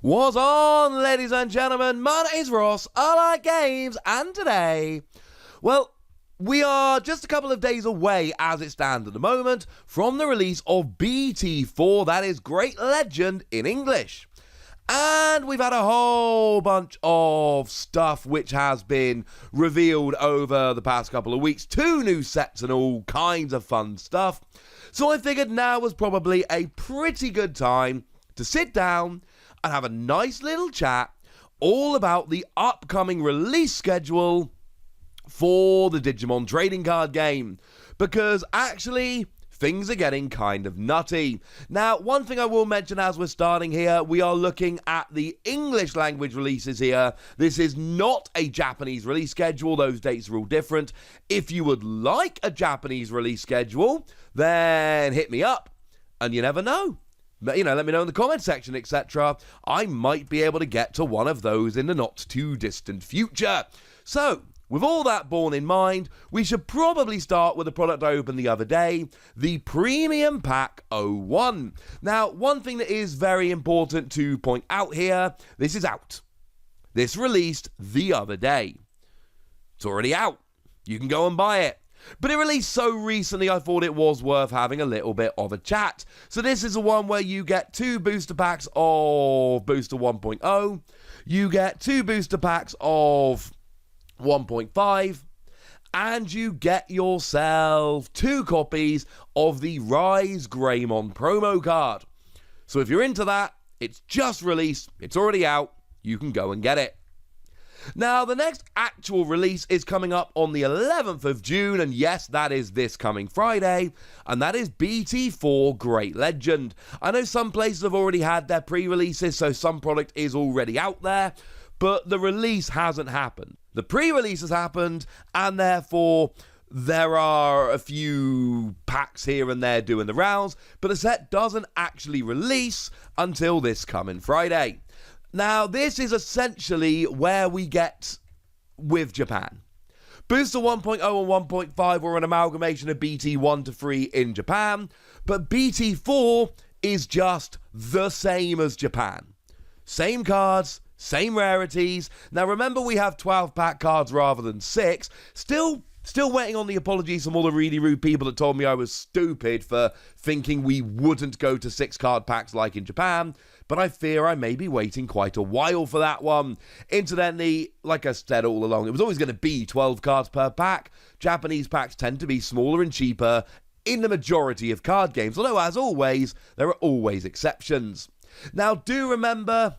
What's on, ladies and gentlemen? My name is Ross, I like games, and today, well, we are just a couple of days away, as it stands at the moment, from the release of BT4, that is Great Legend in English. And we've had a whole bunch of stuff which has been revealed over the past couple of weeks. 2 new sets and all kinds of fun stuff. So I figured now was probably a pretty good time to sit down and have a nice little chat all about the upcoming release schedule for the Digimon trading card game. Because actually, things are getting kind of nutty. Now, one thing I will mention as we're starting here, we are looking at the English language releases here. This is not a Japanese release schedule. Those dates are all different. If you would like a Japanese release schedule, then hit me up. And you never know. Let me know in the comment section, etc. I might be able to get to one of those in the not too distant future. So, with all that borne in mind, we should probably start with a product I opened the other day, the Premium Pack 01. Now, one thing that is very important to point out here, this is out. This released the other day. It's already out. You can go and buy it. But it released so recently, I thought it was worth having a little bit of a chat. So this is the one where you get 2 booster packs of Booster 1.0. You get 2 booster packs of 1.5. And you get yourself 2 copies of the Rise Greymon promo card. So if you're into that, it's just released. It's already out. You can go and get it. Now, the next actual release is coming up on the 11th of June, and yes, that is this coming Friday, and that is BT4 Great Legend. I know some places have already had their pre-releases, so some product is already out there, but the release hasn't happened. The pre-release has happened, and therefore there are a few packs here and there doing the rounds, but the set doesn't actually release until this coming Friday. Now, this is essentially where we get with Japan. Booster 1.0 and 1.5 were an amalgamation of BT 1 to 3 in Japan, but BT4 is just the same as Japan. Same cards, same rarities. Now, remember we have 12-pack cards rather than 6. Still waiting on the apologies from all the really rude people that told me I was stupid for thinking we wouldn't go to 6-card packs like in Japan, but I fear I may be waiting quite a while for that one. Incidentally, like I said all along, it was always going to be 12 cards per pack. Japanese packs tend to be smaller and cheaper in the majority of card games, although as always, there are always exceptions. Now, do remember,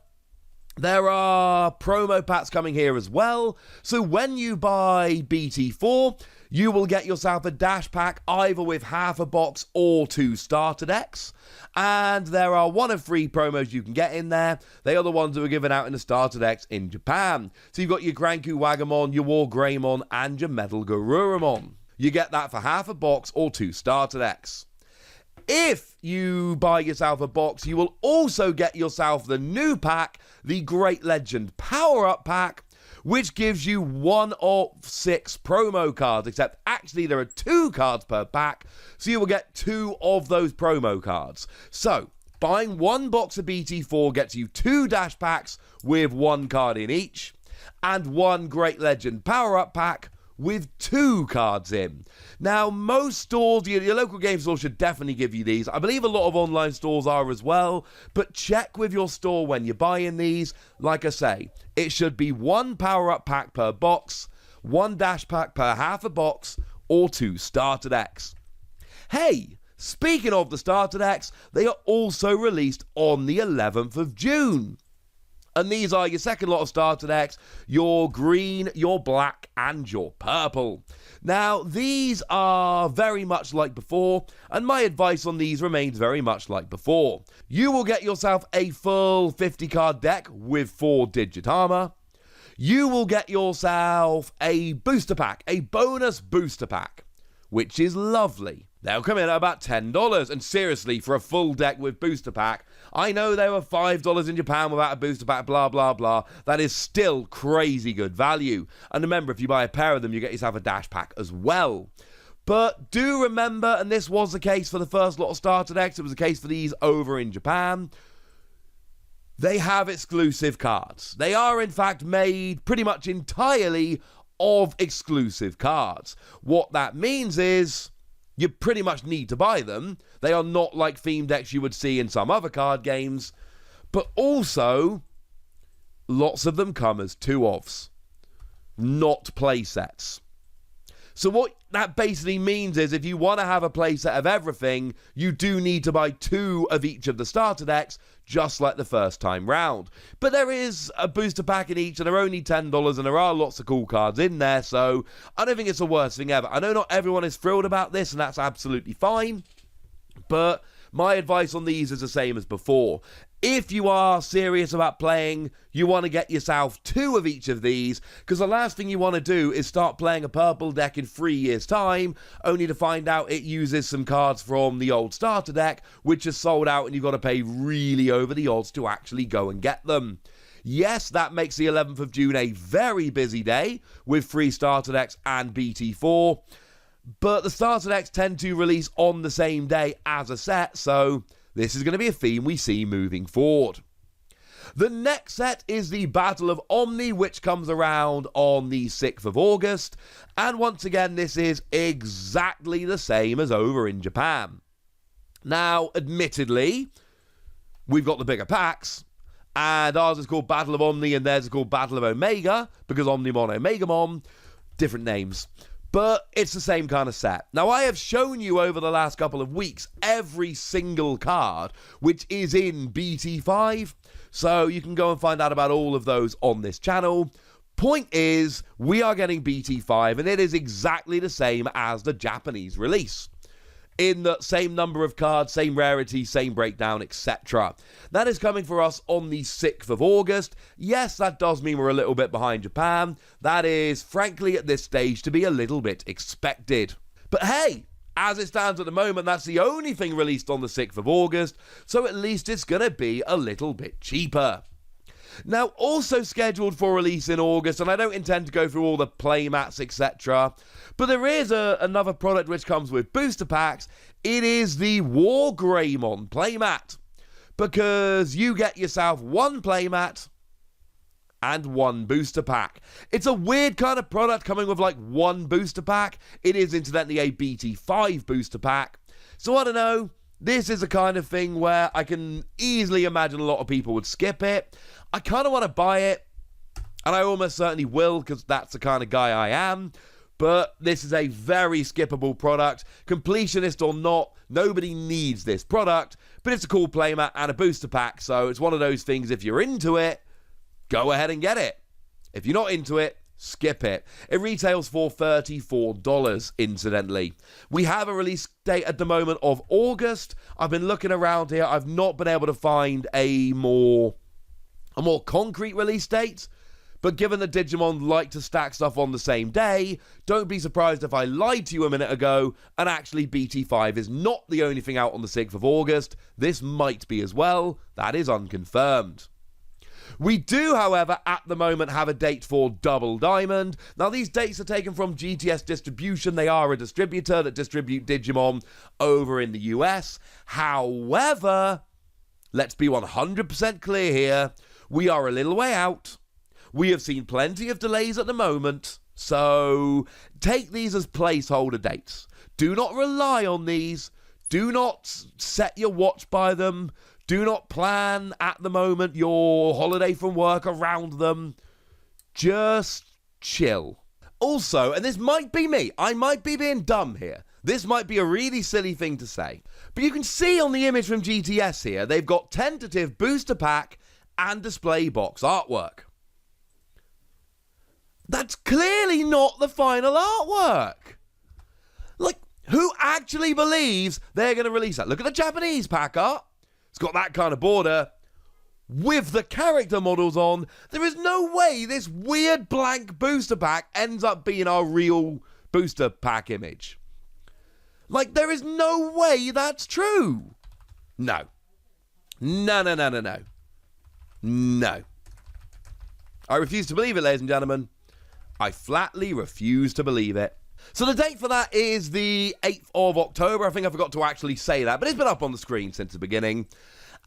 there are promo packs coming here as well, so when you buy BT4, you will get yourself a dash pack either with half a box or 2 starter decks, and there are 1 of 3 promos you can get in there. They are the ones that were given out in the starter decks in Japan. So you've got your Granku Wagamon, your War Greymon, and your Metal Garurumon. You get that for half a box or 2 starter decks. If you buy yourself a box, you will also get yourself the new pack, the Great Legend Power-Up Pack, which gives you 1 of 6 promo cards, except actually there are 2 cards per pack, so you will get 2 of those promo cards. So, buying 1 box of BT4 gets you 2 dash packs with 1 card in each, and 1 Great Legend Power-Up Pack with 2 cards in. Now, most stores, your local game store should definitely give you these. I believe a lot of online stores are as well, but check with your store when you're buying these. Like I say, it should be 1 power-up pack per box, 1 dash pack per half a box, or 2 starter decks. Hey, speaking of the starter decks, they are also released on the 11th of June. And these are your second lot of starter decks, your green, your black, and your purple. Now, these are very much like before, and my advice on these remains very much like before. You will get yourself a full 50-card deck with 4 Digit Armor. You will get yourself a booster pack, a bonus booster pack, which is lovely. They'll come in at about $10, and seriously, for a full deck with booster pack, I know they were $5 in Japan without a booster pack, blah, blah, blah. That is still crazy good value. And remember, if you buy a pair of them, you get yourself a dash pack as well. But do remember, and this was the case for the first lot of starter decks, it was the case for these over in Japan, they have exclusive cards. They are, in fact, made pretty much entirely of exclusive cards. What that means is you pretty much need to buy them. They are not like theme decks you would see in some other card games, but also lots of them come as 2-ofs, not play sets. So what that basically means is if you want to have a playset of everything, you do need to buy 2 of each of the starter decks, just like the first time round. But there is a booster pack in each, and they're only $10, and there are lots of cool cards in there, so I don't think it's the worst thing ever. I know not everyone is thrilled about this, and that's absolutely fine, but my advice on these is the same as before. If you are serious about playing, you want to get yourself 2 of each of these, because the last thing you want to do is start playing a purple deck in 3 years' time, only to find out it uses some cards from the old starter deck, which is sold out and you've got to pay really over the odds to actually go and get them. Yes, that makes the 11th of June a very busy day, with 3 starter decks and BT4, but the starter decks tend to release on the same day as a set, so this is going to be a theme we see moving forward. The next set is the Battle of Omni, which comes around on the 6th of August. And once again, this is exactly the same as over in Japan. Now, admittedly, we've got the bigger packs, and ours is called Battle of Omni, and theirs is called Battle of Omega, because Omnimon, Omegamon, different names. But it's the same kind of set. Now, I have shown you over the last couple of weeks every single card which is in BT5, so you can go and find out about all of those on this channel. Point is, we are getting BT5, and it is exactly the same as the Japanese release, in the same number of cards, same rarity, same breakdown, etc. That is coming for us on the 6th of August. Yes, that does mean we're a little bit behind Japan. That is, frankly, at this stage, to be a little bit expected. But hey, as it stands at the moment, that's the only thing released on the 6th of August, so at least it's going to be a little bit cheaper. Now, also scheduled for release in August, and I don't intend to go through all the playmats, etc., but there is another product which comes with booster packs. It is the War Greymon playmat, because you get yourself 1 playmat and 1 booster pack. It's a weird kind of product coming with like 1 booster pack. It is incidentally a BT5 booster pack, so I don't know. This is a kind of thing where I can easily imagine a lot of people would skip it. I kind of want to buy it, and I almost certainly will, because that's the kind of guy I am. But this is a very skippable product. Completionist or not, nobody needs this product. But it's a cool playmat and a booster pack, so it's one of those things, if you're into it, go ahead and get it. If you're not into it, skip it. It retails for $34, incidentally. We have a release date at the moment of August. I've been looking around here. I've not been able to find a more concrete release date. But given that Digimon like to stack stuff on the same day, don't be surprised if I lied to you a minute ago, and actually BT5 is not the only thing out on the 6th of August. This might be as well. That is unconfirmed. We do, however, at the moment have a date for Double Diamond. Now, these dates are taken from GTS Distribution. They are a distributor that distribute Digimon over in the US. However, let's be 100% clear here. We are a little way out. We have seen plenty of delays at the moment, so take these as placeholder dates. Do not rely on these. Do not set your watch by them. Do not plan at the moment your holiday from work around them. Just chill. Also, and this might be me, I might be being dumb here. This might be a really silly thing to say, but you can see on the image from GTS here, they've got tentative booster pack and display box artwork. That's clearly not the final artwork. Like, who actually believes they're going to release that? Look at the Japanese pack art. It's got that kind of border with the character models on. There is no way this weird blank booster pack ends up being our real booster pack image. Like, there is no way that's true. No. No. I refuse to believe it, ladies and gentlemen. I flatly refuse to believe it. So the date for that is the 8th of October. I think I forgot to actually say that, but it's been up on the screen since the beginning.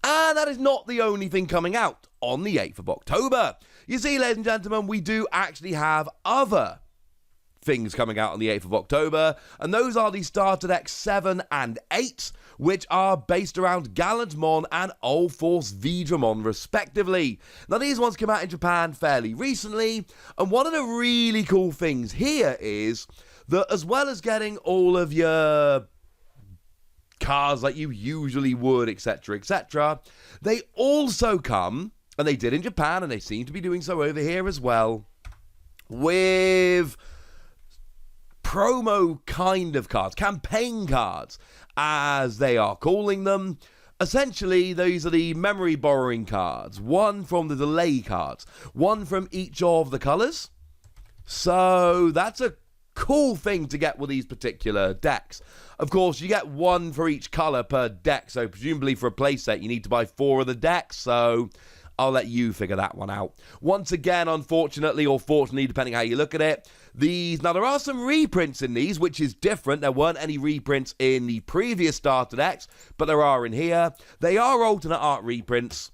And that is not the only thing coming out on the 8th of October. You see, ladies and gentlemen, we do actually have other things coming out on the 8th of October, and those are the starter decks 7 and 8, which are based around Gallantmon and Old Force Vidramon, respectively. Now, these ones came out in Japan fairly recently, and one of the really cool things here is that as well as getting all of your cards like you usually would, etc., etc., they also come, and they did in Japan, and they seem to be doing so over here as well, with promo kind of cards, campaign cards, as they are calling them. Essentially, these are the memory borrowing cards, one from the delay cards, one from each of the colours. So that's a cool thing to get with these particular decks. Of course, you get one for each colour per deck, so presumably for a playset you need to buy 4 of the decks, so I'll let you figure that one out. Once again, unfortunately, or fortunately, depending how you look at it, now there are some reprints in these, which is different. There weren't any reprints in the previous starter decks, but there are in here. They are alternate art reprints,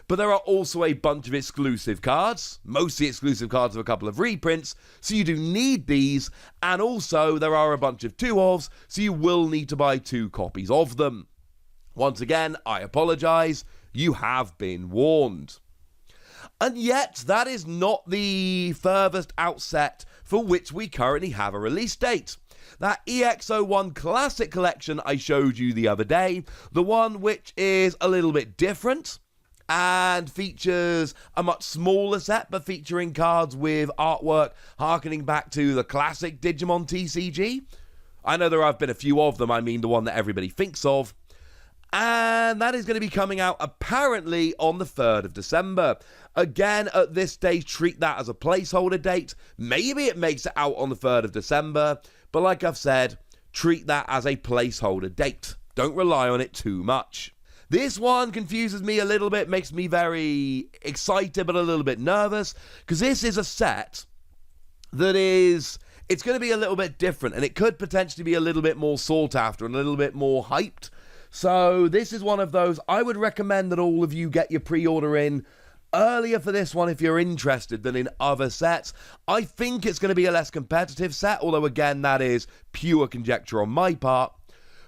but there are also a bunch of exclusive cards, mostly exclusive cards of a couple of reprints, so you do need these, and also there are a bunch of 2-ofs, so you will need to buy 2 copies of them. Once again, I apologise. You have been warned. And yet, that is not the furthest outset for which we currently have a release date. That EX01 Classic Collection I showed you the other day, the one which is a little bit different and features a much smaller set, but featuring cards with artwork harkening back to the classic Digimon TCG. I know there have been a few of them, I mean the one that everybody thinks of. And that is going to be coming out apparently on the 3rd of December. Again, at this stage, treat that as a placeholder date. Maybe it makes it out on the 3rd of December, but like I've said, treat that as a placeholder date. Don't rely on it too much. This one confuses me a little bit, makes me very excited but a little bit nervous, because this is a set that it's going to be a little bit different, and it could potentially be a little bit more sought after and a little bit more hyped. So this is one of those. I would recommend that all of you get your pre-order in earlier for this one if you're interested than in other sets. I think it's going to be a less competitive set, although again that is pure conjecture on my part.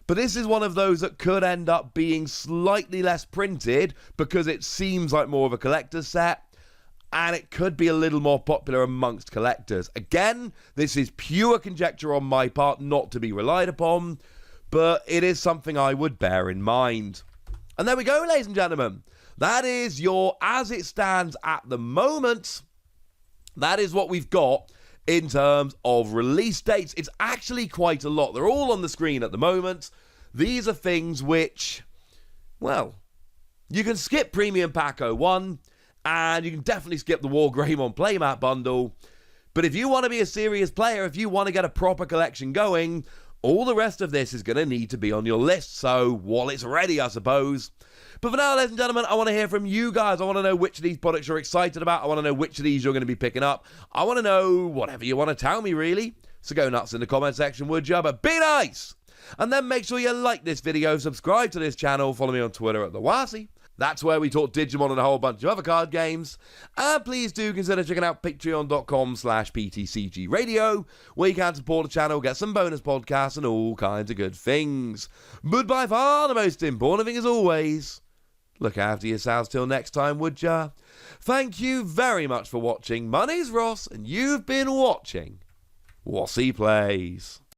But this is one of those that could end up being slightly less printed because it seems like more of a collector's set, and it could be a little more popular amongst collectors. Again, this is pure conjecture on my part, not to be relied upon, but it is something I would bear in mind. And there we go, ladies and gentlemen. That is your, as it stands at the moment, that is what we've got in terms of release dates. It's actually quite a lot. They're all on the screen at the moment. These are things which, well, you can skip Premium Pack 01, and you can definitely skip the War Greymon playmat bundle. But if you want to be a serious player, if you want to get a proper collection going, all the rest of this is going to need to be on your list, so while it's ready, I suppose. But for now, ladies and gentlemen, I want to hear from you guys. I want to know which of these products you're excited about. I want to know which of these you're going to be picking up. I want to know whatever you want to tell me, really. So go nuts in the comment section, would you? But be nice! And then make sure you like this video, subscribe to this channel, follow me on Twitter at TheWasi. That's where we talk Digimon and a whole bunch of other card games. And please do consider checking out patreon.com/PTCG Radio, where you can support the channel, get some bonus podcasts, and all kinds of good things. But by far the most important thing, as always, look after yourselves till next time, would ya? Thank you very much for watching. My name's Ross, and you've been watching Wasi Plays.